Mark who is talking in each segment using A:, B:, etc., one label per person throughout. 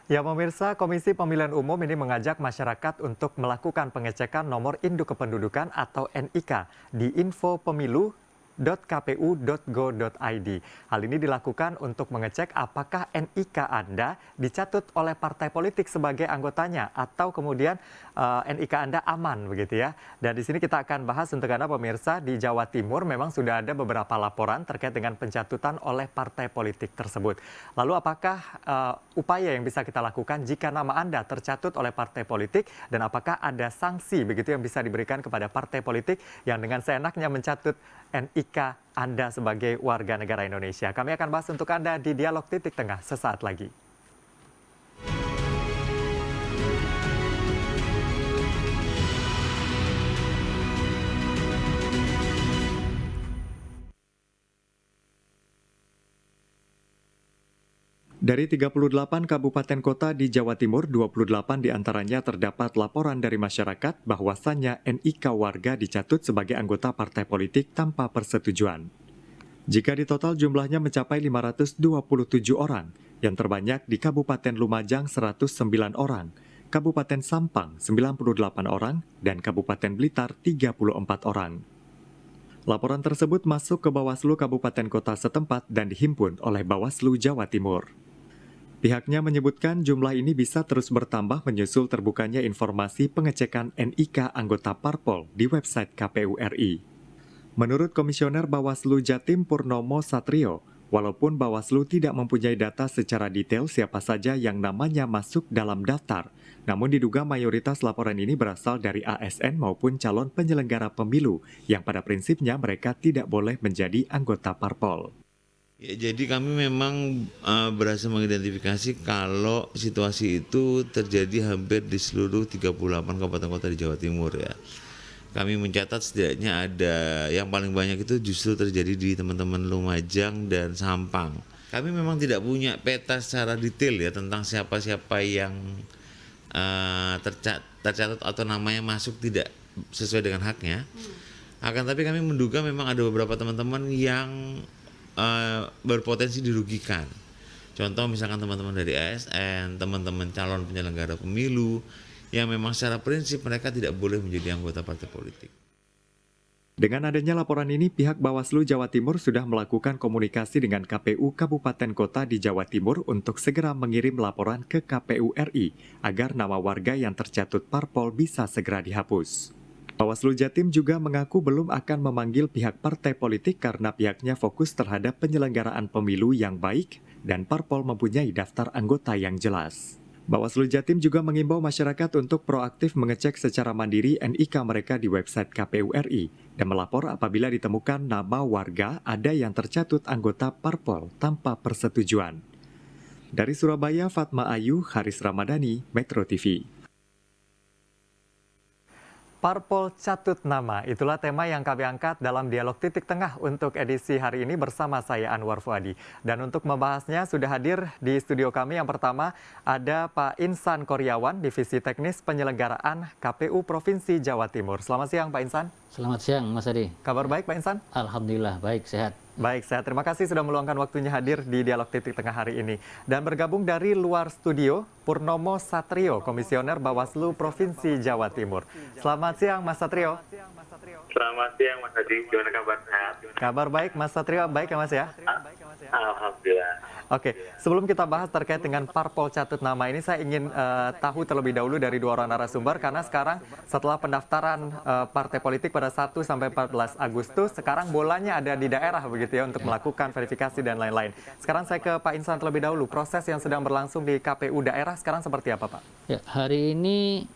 A: Ya pemirsa, Komisi Pemilihan Umum ini mengajak masyarakat untuk melakukan pengecekan nomor induk kependudukan atau NIK di infopemilu.kpu.go.id. Hal ini dilakukan untuk mengecek apakah NIK Anda dicatut oleh partai politik sebagai anggotanya atau kemudian NIK Anda aman begitu ya. Dan di sini kita akan bahas untuk Anda pemirsa, di Jawa Timur memang sudah ada beberapa laporan terkait dengan pencatutan oleh partai politik tersebut. Lalu apakah upaya yang bisa kita lakukan jika nama Anda tercatut oleh partai politik dan apakah ada sanksi begitu yang bisa diberikan kepada partai politik yang dengan seenaknya mencatut NIK Anda sebagai warga negara Indonesia? Kami akan bahas untuk Anda di Dialog Titik Tengah sesaat lagi. Dari 38 kabupaten kota di Jawa Timur, 28 diantaranya terdapat laporan dari masyarakat bahwasannya NIK warga dicatut sebagai anggota partai politik tanpa persetujuan. Jika di total jumlahnya mencapai 527 orang, yang terbanyak di Kabupaten Lumajang 109 orang, Kabupaten Sampang 98 orang, dan Kabupaten Blitar 34 orang. Laporan tersebut masuk ke Bawaslu Kabupaten Kota setempat dan dihimpun oleh Bawaslu Jawa Timur. Pihaknya menyebutkan jumlah ini bisa terus bertambah menyusul terbukanya informasi pengecekan NIK anggota parpol di website KPU RI. Menurut Komisioner Bawaslu Jatim Purnomo Satrio, walaupun Bawaslu tidak mempunyai data secara detail siapa saja yang namanya masuk dalam daftar, namun diduga mayoritas laporan ini berasal dari ASN maupun calon penyelenggara pemilu yang pada prinsipnya mereka tidak boleh menjadi anggota parpol.
B: Ya, jadi kami memang berhasil mengidentifikasi kalau situasi itu terjadi hampir di seluruh 38 kabupaten kota di Jawa Timur ya. Kami mencatat setidaknya ada yang paling banyak itu justru terjadi di teman-teman Lumajang dan Sampang. Kami memang tidak punya peta secara detail ya tentang siapa-siapa yang tercatat atau namanya masuk tidak sesuai dengan haknya. Akan tapi kami menduga memang ada beberapa teman-teman yang berpotensi dirugikan. Contoh misalkan teman-teman dari ASN, teman-teman calon penyelenggara pemilu, yang memang secara prinsip mereka tidak boleh menjadi anggota partai politik.
A: Dengan adanya laporan ini, pihak Bawaslu Jawa Timur sudah melakukan komunikasi dengan KPU Kabupaten Kota di Jawa Timur untuk segera mengirim laporan ke KPU RI agar nama warga yang tercatut parpol bisa segera dihapus. Bawaslu Jatim juga mengaku belum akan memanggil pihak partai politik karena pihaknya fokus terhadap penyelenggaraan pemilu yang baik dan parpol mempunyai daftar anggota yang jelas. Bawaslu Jatim juga mengimbau masyarakat untuk proaktif mengecek secara mandiri NIK mereka di website KPU RI dan melapor apabila ditemukan nama warga ada yang tercatut anggota parpol tanpa persetujuan. Dari Surabaya, Fatma Ayu, Haris Ramadhani, Metro TV. Parpol catut nama, itulah tema yang kami angkat dalam Dialog Titik Tengah untuk edisi hari ini bersama saya Anwar Fuadi. Dan untuk membahasnya sudah hadir di studio kami yang pertama ada Pak Insan Koryawan, Divisi Teknis Penyelenggaraan KPU Provinsi Jawa Timur. Selamat siang Pak Insan.
C: Selamat siang Mas Adi.
A: Kabar baik Pak Insan?
C: Alhamdulillah baik, sehat.
A: Baik, saya terima kasih sudah meluangkan waktunya hadir di Dialog Titik Tengah hari ini. Dan bergabung dari luar studio, Purnomo Satrio, Komisioner Bawaslu Provinsi Jawa Timur. Selamat siang, Mas Satrio.
D: Selamat siang, Mas Adi. Gimana kabar? Sehat?
A: Kabar baik, Mas Satrio. Baik ya, Mas ya?
D: Alhamdulillah.
A: Oke, sebelum kita bahas terkait dengan parpol catut nama ini, saya ingin tahu terlebih dahulu dari dua orang narasumber, karena sekarang setelah pendaftaran partai politik pada 1 sampai 14 Agustus, sekarang bolanya ada di daerah begitu ya untuk melakukan verifikasi dan lain-lain. Sekarang saya ke Pak Insan terlebih dahulu, proses yang sedang berlangsung di KPU daerah sekarang seperti apa Pak?
C: Ya, hari ini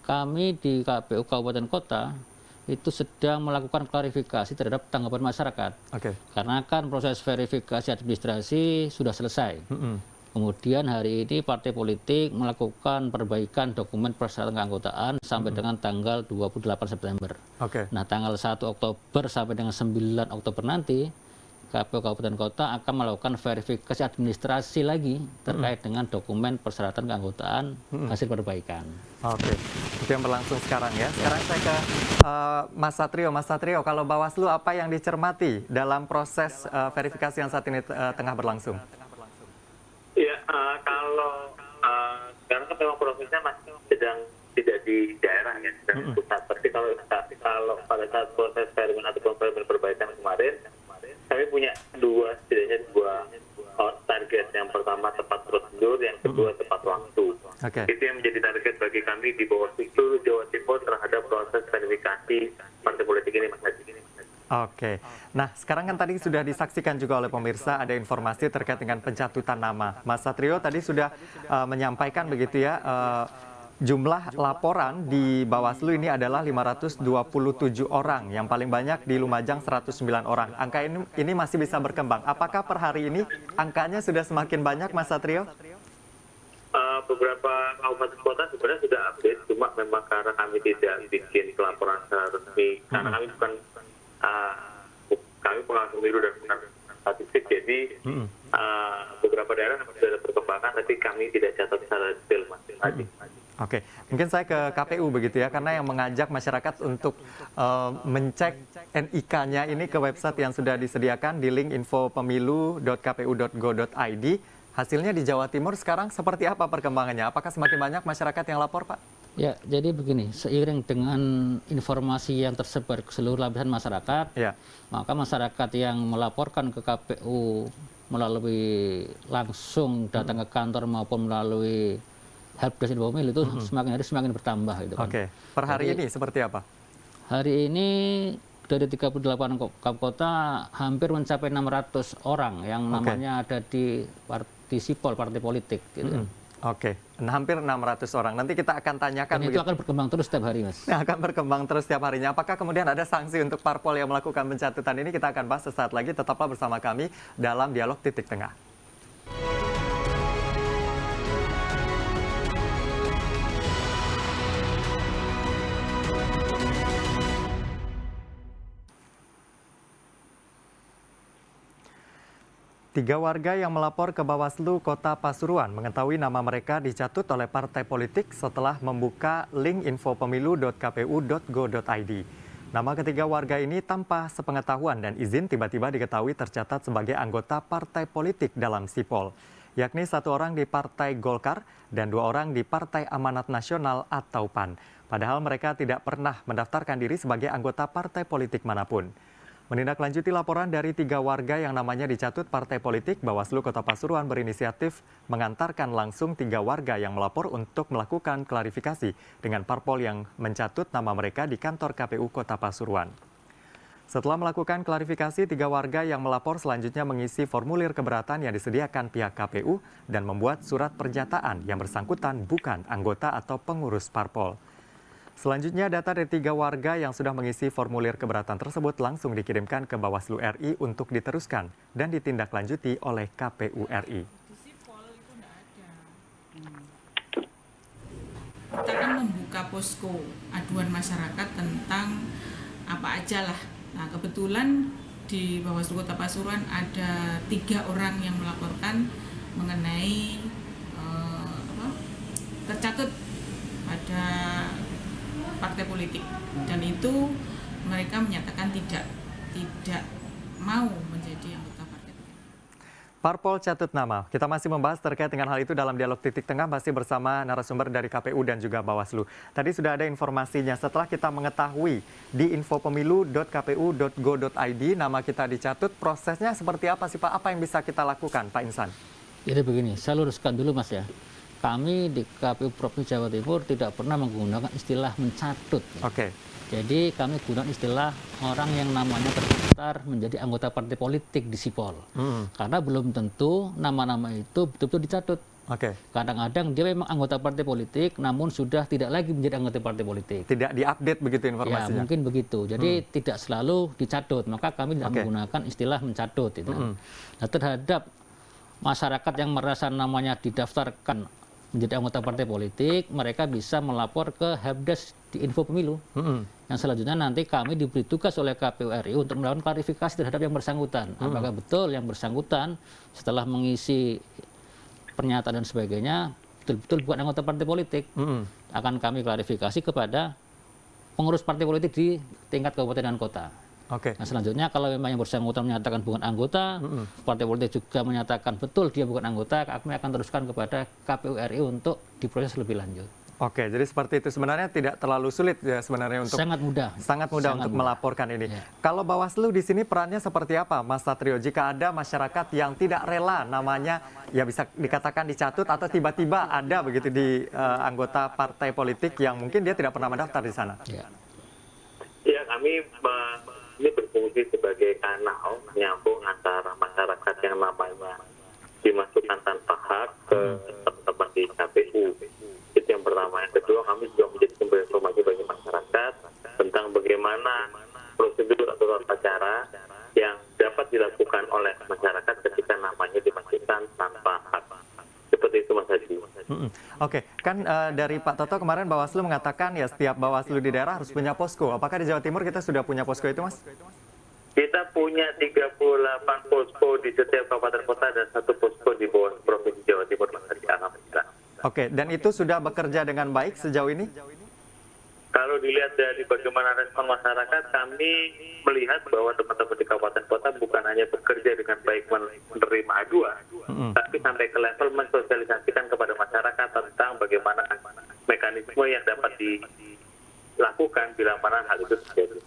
C: kami di KPU Kabupaten Kota itu sedang melakukan klarifikasi terhadap tanggapan masyarakat.
A: Oke.
C: Karena kan proses verifikasi administrasi sudah selesai. Kemudian hari ini partai politik melakukan perbaikan dokumen persyaratan keanggotaan sampai dengan tanggal 28 September.
A: Oke.
C: Nah, tanggal 1 Oktober sampai dengan 9 Oktober nanti, KPU Kabupaten Kota akan melakukan verifikasi administrasi lagi terkait dengan dokumen persyaratan keanggotaan hasil perbaikan.
A: Oke, itu yang berlangsung sekarang ya. Sekarang saya ke Mas Satrio. Mas Satrio, kalau Bawaslu apa yang dicermati dalam proses verifikasi yang saat ini tengah berlangsung?
D: Ya, kalau sekarang kan memang prosesnya masih sedang tidak di daerah ya, sedang di pusat. Tapi kalau pada saat proses eksperimen atau eksperimen perbaikan kemarin, kami punya setidaknya dua target. Yang pertama tepat prosedur, yang kedua tepat waktu. Itu yang menjadi target bagi kami di Bawaslu Jawa Timur terhadap proses verifikasi partai politik ini, Mas Haji.
A: Oke, nah sekarang kan tadi sudah disaksikan juga oleh pemirsa ada informasi terkait dengan pencatutan nama. Mas Satrio tadi sudah menyampaikan begitu ya, jumlah laporan di Bawaslu ini adalah 527 orang, yang paling banyak di Lumajang 109 orang. Angka ini masih bisa berkembang. Apakah per hari ini angkanya sudah semakin banyak, Mas Satrio?
D: Beberapa kabupaten kota sebenarnya sudah update, cuma memang karena kami tidak bikin pelaporan secara resmi, karena kami bukan kami pengawas pemilu dan bukan statistik, jadi beberapa daerah sudah ada perkembangan, tapi kami tidak catat secara detail, Mas.
A: Oke, mungkin saya ke KPU begitu ya, karena yang mengajak masyarakat untuk mencek NIK-nya ini ke website yang sudah disediakan di link infopemilu.kpu.go.id. Hasilnya di Jawa Timur sekarang seperti apa perkembangannya? Apakah semakin banyak masyarakat yang lapor, Pak?
C: Ya, jadi begini, seiring dengan informasi yang tersebar ke seluruh lapisan masyarakat, maka masyarakat yang melaporkan ke KPU melalui langsung datang ke kantor maupun melalui helpdesk info pemilu itu semakin hari semakin bertambah. Gitu kan.
A: Oke, per hari ini seperti apa?
C: Hari ini dari 38 kota hampir mencapai 600 orang yang namanya ada di sipol partai politik. Gitu.
A: Oke, hampir 600 orang. Nanti kita akan tanyakan.
C: Dan itu akan berkembang terus setiap hari, Mas.
A: Akan berkembang terus setiap harinya. Apakah kemudian ada sanksi untuk parpol yang melakukan pencatutan ini? Kita akan bahas sesaat lagi. Tetaplah bersama kami dalam Dialog Titik Tengah. Tiga warga yang melapor ke Bawaslu Kota Pasuruan mengetahui nama mereka dicatut oleh partai politik setelah membuka link infopemilu.kpu.go.id. Nama ketiga warga ini tanpa sepengetahuan dan izin tiba-tiba diketahui tercatat sebagai anggota partai politik dalam sipol, yakni satu orang di Partai Golkar dan dua orang di Partai Amanat Nasional atau PAN. Padahal mereka tidak pernah mendaftarkan diri sebagai anggota partai politik manapun. Menindaklanjuti laporan dari tiga warga yang namanya dicatut partai politik, Bawaslu Kota Pasuruan berinisiatif mengantarkan langsung tiga warga yang melapor untuk melakukan klarifikasi dengan parpol yang mencatut nama mereka di kantor KPU Kota Pasuruan. Setelah melakukan klarifikasi, tiga warga yang melapor selanjutnya mengisi formulir keberatan yang disediakan pihak KPU dan membuat surat pernyataan yang bersangkutan bukan anggota atau pengurus parpol. Selanjutnya, data dari tiga warga yang sudah mengisi formulir keberatan tersebut langsung dikirimkan ke Bawaslu RI untuk diteruskan dan ditindaklanjuti oleh KPU RI.
E: Kita akan membuka posko aduan masyarakat tentang apa aja lah. Nah, kebetulan di Bawaslu Kota Pasuruan ada 3 orang yang melaporkan mengenai tercatut pada partai politik, dan itu mereka menyatakan tidak mau menjadi anggota partai politik.
A: Parpol catut nama. Kita masih membahas terkait dengan hal itu dalam Dialog Titik Tengah, masih bersama narasumber dari KPU dan juga Bawaslu. Tadi sudah ada informasinya, setelah kita mengetahui di infopemilu.kpu.go.id nama kita dicatut, prosesnya seperti apa sih Pak? Apa yang bisa kita lakukan Pak Insan?
C: Jadi begini, saya luruskan dulu Mas ya. Kami di KPU Provinsi Jawa Timur tidak pernah menggunakan istilah mencatut.
A: Oke.
C: Jadi kami gunakan istilah orang yang namanya terdaftar menjadi anggota partai politik di sipol. Karena belum tentu nama-nama itu betul-betul dicatut.
A: Oke.
C: Kadang-kadang dia memang anggota partai politik, namun sudah tidak lagi menjadi anggota partai politik.
A: Tidak diupdate begitu informasinya?
C: Ya, mungkin begitu. Jadi tidak selalu dicatut. Maka kami tidak menggunakan istilah mencatut. Gitu. Nah, terhadap masyarakat yang merasa namanya didaftarkan menjadi anggota partai politik, mereka bisa melapor ke helpdesk di Info Pemilu. Yang selanjutnya nanti kami diberi tugas oleh KPU RI untuk melakukan klarifikasi terhadap yang bersangkutan. Apakah betul yang bersangkutan setelah mengisi pernyataan dan sebagainya betul-betul bukan anggota partai politik. Akan kami klarifikasi kepada pengurus partai politik di tingkat kabupaten dan kota.
A: Oke.
C: Nah, selanjutnya kalau memang yang bersangkutan menyatakan bukan anggota, partai politik juga menyatakan betul dia bukan anggota, kami akan teruskan kepada KPU RI untuk diproses lebih lanjut.
A: Oke, jadi seperti itu sebenarnya tidak terlalu sulit ya sebenarnya untuk
C: Sangat mudah.
A: sangat mudah untuk melaporkan ini.
C: Ya.
A: Kalau Bawaslu di sini perannya seperti apa, Mas Satrio? Jika ada masyarakat yang tidak rela namanya ya bisa dikatakan dicatut atau tiba-tiba ada begitu di anggota partai politik yang mungkin dia tidak pernah mendaftar di sana.
C: Ya.
D: Ya, kami ini berfungsi sebagai kanal nyambung antara masyarakat yang namanya dimasukkan tanpa hak ke teman-teman di KPU. Itu yang pertama. Yang kedua, kami juga menjadi sumber informasi bagi masyarakat tentang bagaimana prosedur atau tata cara yang dapat dilakukan oleh masyarakat ketika namanya dimasukkan tanpa hak. Seperti itu, Mas Haji.
A: Oke, kan dari Pak Toto kemarin Bawaslu mengatakan ya setiap Bawaslu di daerah harus punya posko. Apakah di Jawa Timur kita sudah punya posko itu, Mas?
D: Kita punya 38 posko di setiap kabupaten kota dan 1 posko di bawah Provinsi Jawa Timur, Mas Haji. Alhamdulillah.
A: Oke, dan itu sudah bekerja dengan baik sejauh ini?
D: Kalau dilihat dari bagaimana respon masyarakat, kami melihat bahwa teman-teman di kabupaten kota bukan hanya bekerja dengan baik menerima aduan, tapi sampai ke level mensosialisasikan kepada masyarakat tentang bagaimana mekanisme yang dapat dilakukan bila mana hal itu terjadi.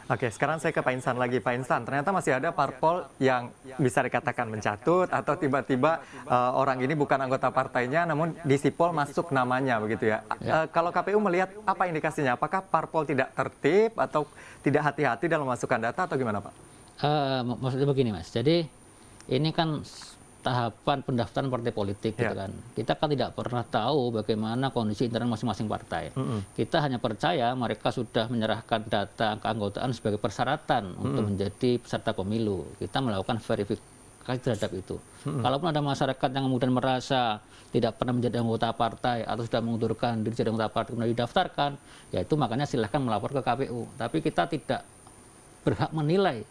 A: Oke, sekarang saya ke Pak Insan lagi. Pak Insan, ternyata masih ada parpol yang bisa dikatakan mencatut atau tiba-tiba orang ini bukan anggota partainya namun di sipol masuk namanya begitu ya. Kalau KPU melihat apa indikasinya? Apakah parpol tidak tertib atau tidak hati-hati dalam memasukkan data atau gimana, Pak?
C: Maksudnya begini, Mas. Jadi ini kan tahapan pendaftaran partai politik gitu kan. Kita kan tidak pernah tahu bagaimana kondisi internal masing-masing partai. Kita hanya percaya mereka sudah menyerahkan data keanggotaan sebagai persyaratan untuk menjadi peserta pemilu. Kita melakukan verifikasi terhadap itu. Kalaupun ada masyarakat yang kemudian merasa tidak pernah menjadi anggota partai atau sudah mengundurkan diri jadi anggota partai kemudian didaftarkan, ya itu makanya silahkan melapor ke KPU. Tapi kita tidak berhak menilai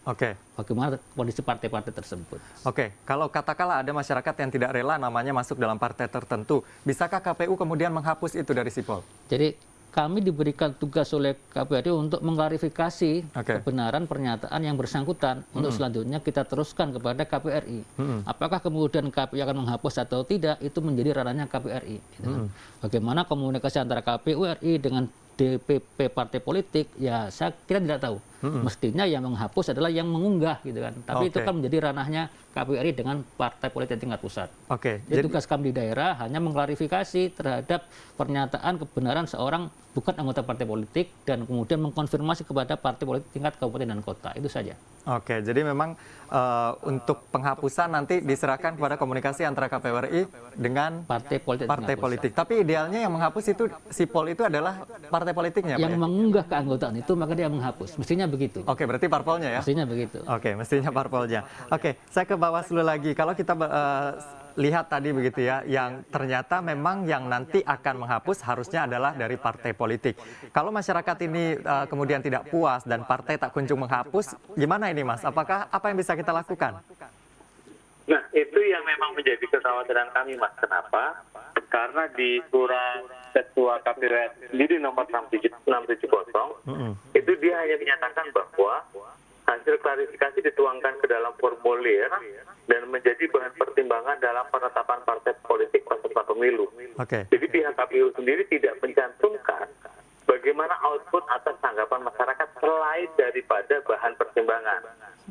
C: bagaimana kondisi partai-partai tersebut.
A: Oke, kalau katakanlah ada masyarakat yang tidak rela namanya masuk dalam partai tertentu, bisakah KPU kemudian menghapus itu dari sipol?
C: Jadi kami diberikan tugas oleh KPU untuk mengklarifikasi kebenaran pernyataan yang bersangkutan untuk selanjutnya kita teruskan kepada KPU RI. Apakah kemudian KPU akan menghapus atau tidak, itu menjadi ranahnya KPU RI. Gitu kan. Bagaimana komunikasi antara KPU RI dengan DPP partai politik, ya saya kira tidak tahu. Mestinya yang menghapus adalah yang mengunggah gitu kan. Tapi itu kan menjadi ranahnya KPU RI dengan partai politik tingkat pusat. Jadi tugas kami di daerah hanya mengklarifikasi terhadap pernyataan kebenaran seorang bukan anggota partai politik dan kemudian mengkonfirmasi kepada partai politik tingkat kabupaten dan kota. Itu saja.
A: Oke, jadi memang untuk penghapusan nanti diserahkan kepada komunikasi antara KPU RI dengan partai politik. Tapi idealnya yang menghapus itu sipol itu adalah partai politiknya,
C: yang
A: Pak, ya?
C: mengunggah keanggotaan itu maka dia menghapus. Mestinya begitu.
A: Oke, berarti parpolnya ya?
C: Mestinya begitu.
A: Oke, mestinya parpolnya. Oke, saya ke Bawaslu lagi. Kalau kita lihat tadi begitu ya, yang ternyata memang yang nanti akan menghapus harusnya adalah dari partai politik. Kalau masyarakat ini kemudian tidak puas dan partai tak kunjung menghapus, gimana ini, Mas? Apakah apa yang bisa kita lakukan?
D: Nah, itu yang memang menjadi kekhawatiran kami, Mas. Kenapa? Karena di surat ketua KPU sendiri nomor 670, itu dia hanya menyatakan bahwa hasil klarifikasi dituangkan ke dalam formulir dan menjadi bahan pertimbangan dalam penetapan partai politik peserta pemilu. Jadi pihak KPU sendiri tidak mencantumkan bagaimana output atas tanggapan masyarakat selain daripada bahan pertimbangan.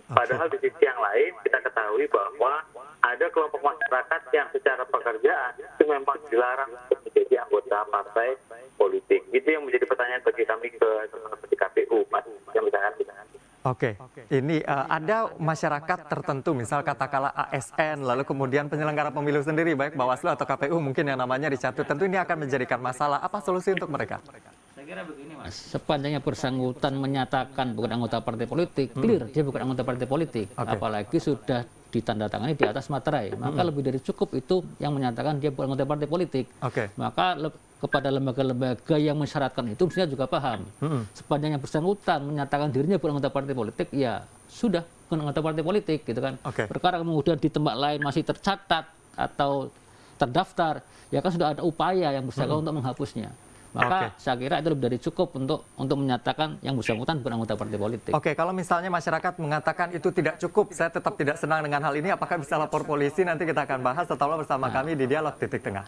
D: Padahal di sisi yang lain kita ketahui bahwa ada kelompok masyarakat yang secara pekerjaan itu memang dilarang untuk menjadi anggota partai politik. Itu yang menjadi pertanyaan bagi kami ke KPU, Mas. Yang
A: Oke, ini ada masyarakat tertentu, misal katakanlah ASN, lalu kemudian penyelenggara pemilu sendiri, baik Bawaslu atau KPU mungkin yang namanya dicatut, tentu ini akan menjadikan masalah. Apa solusi untuk mereka?
C: Saya kira begini, Mas. Sepanjangnya bersangkutan menyatakan bukan anggota partai politik, clear dia bukan anggota partai politik, apalagi sudah ditandatangani di atas materai, maka lebih dari cukup itu yang menyatakan dia bukan anggota partai politik. Maka kepada lembaga-lembaga yang mensyaratkan itu mestinya juga paham. Sepanjang yang bersangkutan menyatakan dirinya bukan anggota partai politik, ya sudah bukan anggota partai politik gitu kan. Perkara kemudian di tempat lain masih tercatat atau terdaftar, ya kan sudah ada upaya yang bersangkutan untuk menghapusnya. Maka saya kira itu lebih dari cukup untuk menyatakan yang bersangkutan bukan anggota partai politik.
A: Oke, kalau misalnya masyarakat mengatakan itu tidak cukup, saya tetap tidak senang dengan hal ini, apakah bisa lapor polisi? Nanti kita akan bahas setelah bersama kami di Dialog Titik Tengah.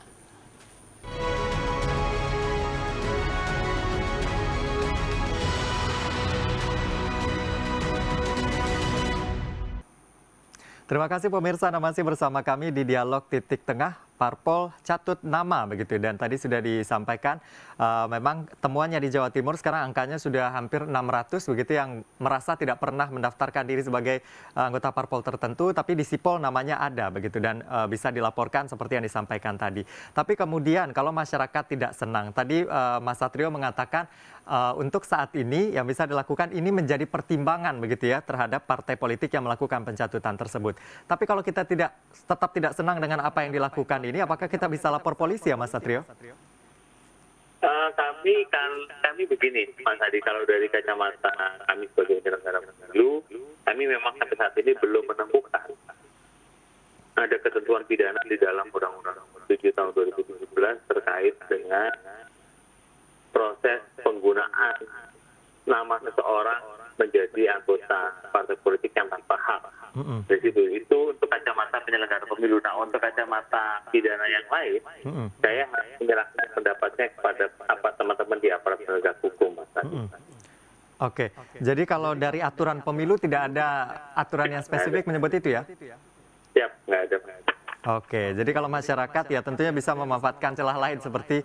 A: Terima kasih pemirsa, Anda masih bersama kami di Dialog Titik Tengah. Parpol catut nama begitu, dan tadi sudah disampaikan memang temuannya di Jawa Timur sekarang angkanya sudah hampir 600 begitu yang merasa tidak pernah mendaftarkan diri sebagai anggota parpol tertentu, tapi di sipol namanya ada begitu dan bisa dilaporkan seperti yang disampaikan tadi. Tapi kemudian kalau masyarakat tidak senang, tadi Mas Satrio mengatakan untuk saat ini yang bisa dilakukan ini menjadi pertimbangan begitu ya terhadap partai politik yang melakukan pencatutan tersebut. Tapi kalau kita tetap tidak senang dengan apa yang dilakukan ini, apakah kita bisa lapor polisi ya Mas Satrio?
D: Kami begini, Mas Adi, kalau dari kacamata kami sebagai penyelenggara pemilu, kami memang sampai saat ini belum menemukan ada ketentuan pidana di dalam Undang-Undang 7 tahun 2017 terkait dengan proses penggunaan nama seseorang menjadi anggota partai politik yang tanpa hak. Dari situ itu untuk kacamata penyelenggara pemilu. Nah, untuk kacamata pidana yang lain, saya menyerahkan pendapatnya kepada teman-teman di aparat penegak hukum, Mas Adi.
A: Oke, jadi kalau dari aturan pemilu tidak ada aturan yang spesifik menyebut itu ya?
D: Siap, nggak ada.
A: Oke, jadi kalau masyarakat ya tentunya bisa memanfaatkan celah lain seperti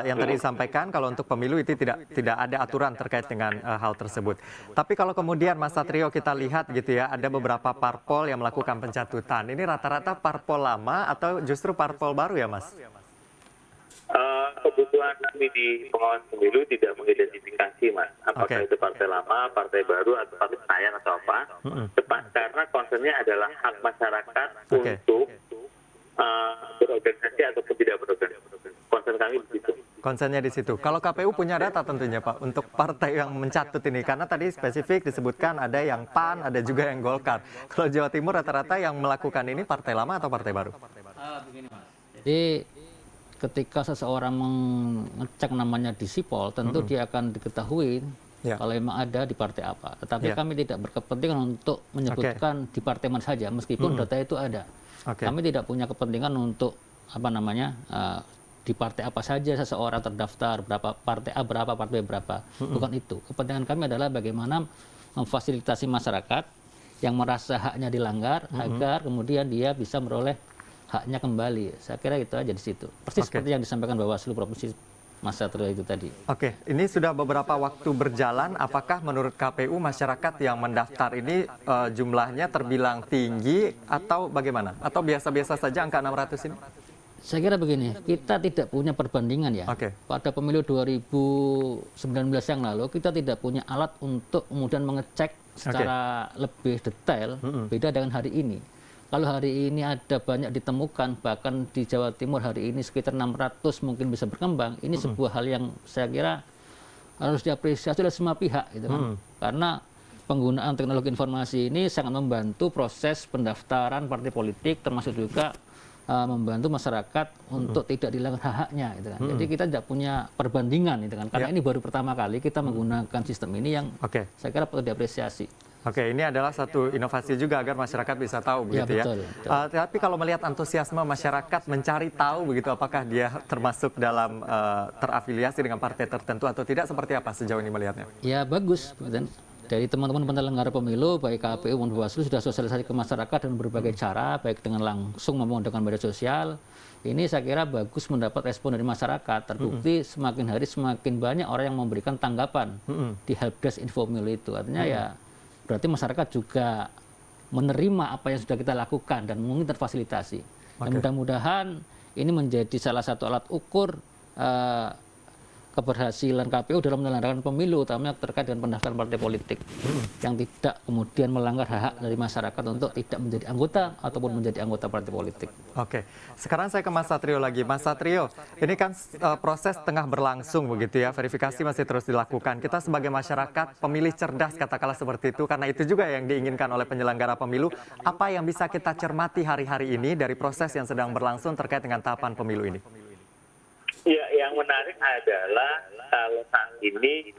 A: yang tadi disampaikan, kalau untuk pemilu itu tidak ada aturan terkait dengan hal tersebut. Tapi kalau kemudian Mas Satrio kita lihat gitu ya, ada beberapa parpol yang melakukan pencatutan. Ini rata-rata parpol lama atau justru parpol baru ya Mas?
D: Kebutuhan kami di pengawas pemilu tidak mengidentifikasi, Mas. Apakah itu partai lama, partai baru, atau partai sayang atau apa. Karena concernnya adalah hak masyarakat untuk berorganisasi ataupun tidak berorganisasi. Concern kami di situ.
A: Concernnya di situ. Kalau KPU punya data tentunya Pak untuk partai yang mencatut ini, karena tadi spesifik disebutkan ada yang PAN, ada juga yang Golkar. Kalau Jawa Timur rata-rata yang melakukan ini partai lama atau partai baru?
C: Begini Mas. Jadi ketika seseorang mengecek namanya di sipol, tentu dia akan diketahui kalau memang ada di partai apa. Tetapi kami tidak berkepentingan untuk menyebutkan di partai mana saja, meskipun data itu ada. Kami tidak punya kepentingan untuk di partai apa saja seseorang terdaftar, berapa partai A berapa, partai berapa. Bukan itu. Kepentingan kami adalah bagaimana memfasilitasi masyarakat yang merasa haknya dilanggar agar kemudian dia bisa meroleh haknya kembali. Saya kira itu aja di situ. Persis seperti yang disampaikan Bawaslu Provinsi Mas Satrio itu tadi. Oke,
A: ini sudah beberapa waktu berjalan. Apakah menurut KPU masyarakat yang mendaftar ini jumlahnya terbilang tinggi atau bagaimana? Atau biasa-biasa saja angka 600 ini?
C: Saya kira begini, kita tidak punya perbandingan ya. Pada pemilu 2019 yang lalu, kita tidak punya alat untuk kemudian mengecek secara lebih detail, beda dengan hari ini. Kalau hari ini ada banyak ditemukan, bahkan di Jawa Timur hari ini sekitar 600 mungkin bisa berkembang, ini sebuah hal yang saya kira harus diapresiasi oleh semua pihak, gitu kan. Karena penggunaan teknologi informasi ini sangat membantu proses pendaftaran partai politik, termasuk juga membantu masyarakat untuk tidak dilanggar hak-haknya, gitu kan. Jadi kita tidak punya perbandingan, gitu kan. Karena ini baru pertama kali kita menggunakan sistem ini yang saya kira perlu diapresiasi.
A: Oke, ini adalah satu inovasi juga agar masyarakat bisa tahu begitu ya.
C: Betul.
A: Tapi kalau melihat antusiasme masyarakat mencari tahu begitu apakah dia termasuk dalam terafiliasi dengan partai tertentu atau tidak, seperti apa sejauh ini melihatnya?
C: Ya bagus. Dari teman-teman penyelenggara pemilu, baik KPU maupun Bawaslu sudah sosialisasi ke masyarakat dengan berbagai cara, baik dengan langsung maupun dengan media sosial. Ini saya kira bagus mendapat respon dari masyarakat. Terbukti semakin hari semakin banyak orang yang memberikan tanggapan di helpdesk info pemilu itu. Artinya ya berarti masyarakat juga menerima apa yang sudah kita lakukan dan mungkin terfasilitasi. Dan mudah-mudahan ini menjadi salah satu alat ukur keberhasilan KPU dalam menyelenggarakan pemilu, utamanya terkait dengan pendaftaran partai politik yang tidak kemudian melanggar hak dari masyarakat untuk tidak menjadi anggota ataupun menjadi anggota partai politik.
A: Oke, sekarang saya ke Mas Satrio lagi. Mas Satrio, ini kan proses tengah berlangsung begitu ya, verifikasi masih terus dilakukan. Kita sebagai masyarakat pemilih cerdas katakanlah seperti itu, karena itu juga yang diinginkan oleh penyelenggara pemilu. Apa yang bisa kita cermati hari-hari ini dari proses yang sedang berlangsung terkait dengan tahapan pemilu ini?
D: Ya, yang menarik adalah kalau saat ini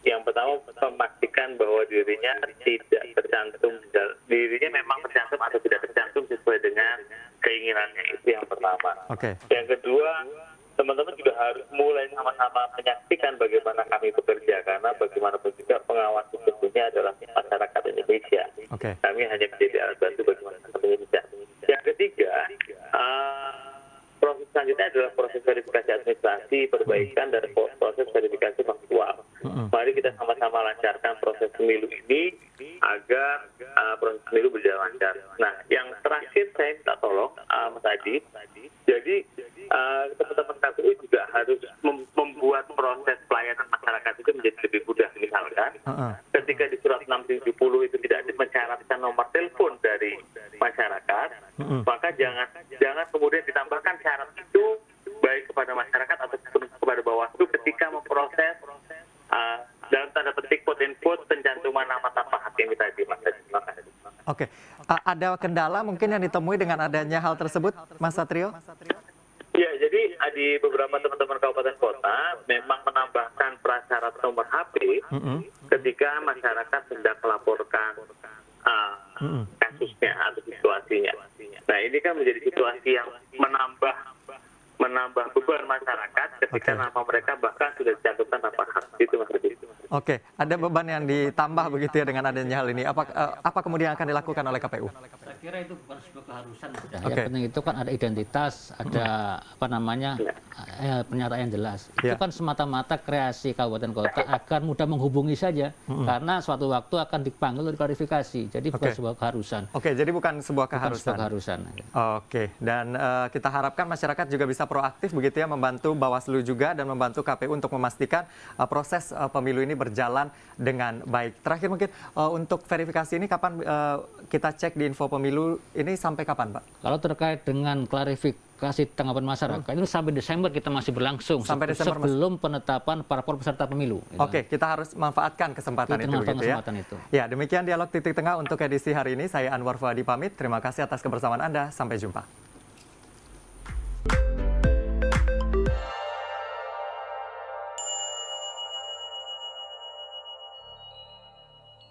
D: yang pertama memastikan bahwa dirinya tidak tercantum, dirinya memang tercantum atau tidak tercantum sesuai dengan keinginannya, itu yang pertama.
A: Oke.
D: Yang kedua, teman-teman juga harus mulai sama-sama menyaksikan bagaimana kami bekerja, karena bagaimanapun juga pengawas sesungguhnya adalah masyarakat Indonesia.
A: Oke.
D: Kami hanya menjadi alat bantu bagi masyarakat Indonesia. Yang ketiga, proses selanjutnya adalah proses verifikasi administrasi, perbaikan, dan proses verifikasi faktual. Mari kita sama-sama lancarkan proses pemilu ini agar proses pemilu berjalan lancar. Nah, yang terakhir saya minta tolong, Mas Adi, jadi teman-teman KPU juga harus membuat proses pelayanan masyarakat itu menjadi lebih mudah. Misalkan, ketika di surat 670 itu tidak mencaratkan nomor telepon dari masyarakat, maka jangan kemudian ditambahkan syarat itu baik kepada masyarakat ataupun kepada Bawaslu ketika memproses dalam tanda petik quote-unquote pencantuman nama tanpa hak yang tadi, Mas.
A: Oke. Ada kendala mungkin yang ditemui dengan adanya hal tersebut, Mas Satrio?
D: Ya, jadi di beberapa teman-teman kabupaten kota memang menambahkan prasyarat nomor HP ketika masyarakat hendak melaporkan kasusnya atau situasinya. Nah, ini kan menjadi situasi yang menambah beban masyarakat ketika nama mereka bahkan sudah dicantumkan tanpa hak. Itu Mas Budi.
A: Oke, ada beban yang ditambah begitu ya dengan adanya hal ini. Apa kemudian akan dilakukan oleh KPU?
C: Saya kira itu bukan sebuah keharusan.
A: Oke.
C: Yang penting itu kan ada identitas, ada pernyataan yang jelas. Itu kan semata-mata kreasi kabupaten kota agar mudah menghubungi saja, karena suatu waktu akan dipanggil untuk klarifikasi. Jadi bukan sebuah keharusan.
A: Oke, jadi bukan sebuah
C: Bukan
A: keharusan.
C: sebuah keharusan.
A: Oke, dan kita harapkan masyarakat juga bisa proaktif begitu ya, membantu Bawaslu juga dan membantu KPU untuk memastikan proses pemilu ini berjalan dengan baik. Terakhir mungkin untuk verifikasi ini kapan kita cek di info pemilu ini sampai kapan, Pak?
C: Kalau terkait dengan klarifikasi tanggapan masyarakat itu sampai Desember kita masih berlangsung
A: Sampai Desember
C: sebelum penetapan para peserta pemilu.
A: Oke, kita harus manfaatkan kesempatan itu begitu ya. Ya, demikian dialog titik tengah untuk edisi hari ini. Saya Anwar Fuadi pamit. Terima kasih atas kebersamaan Anda. Sampai jumpa.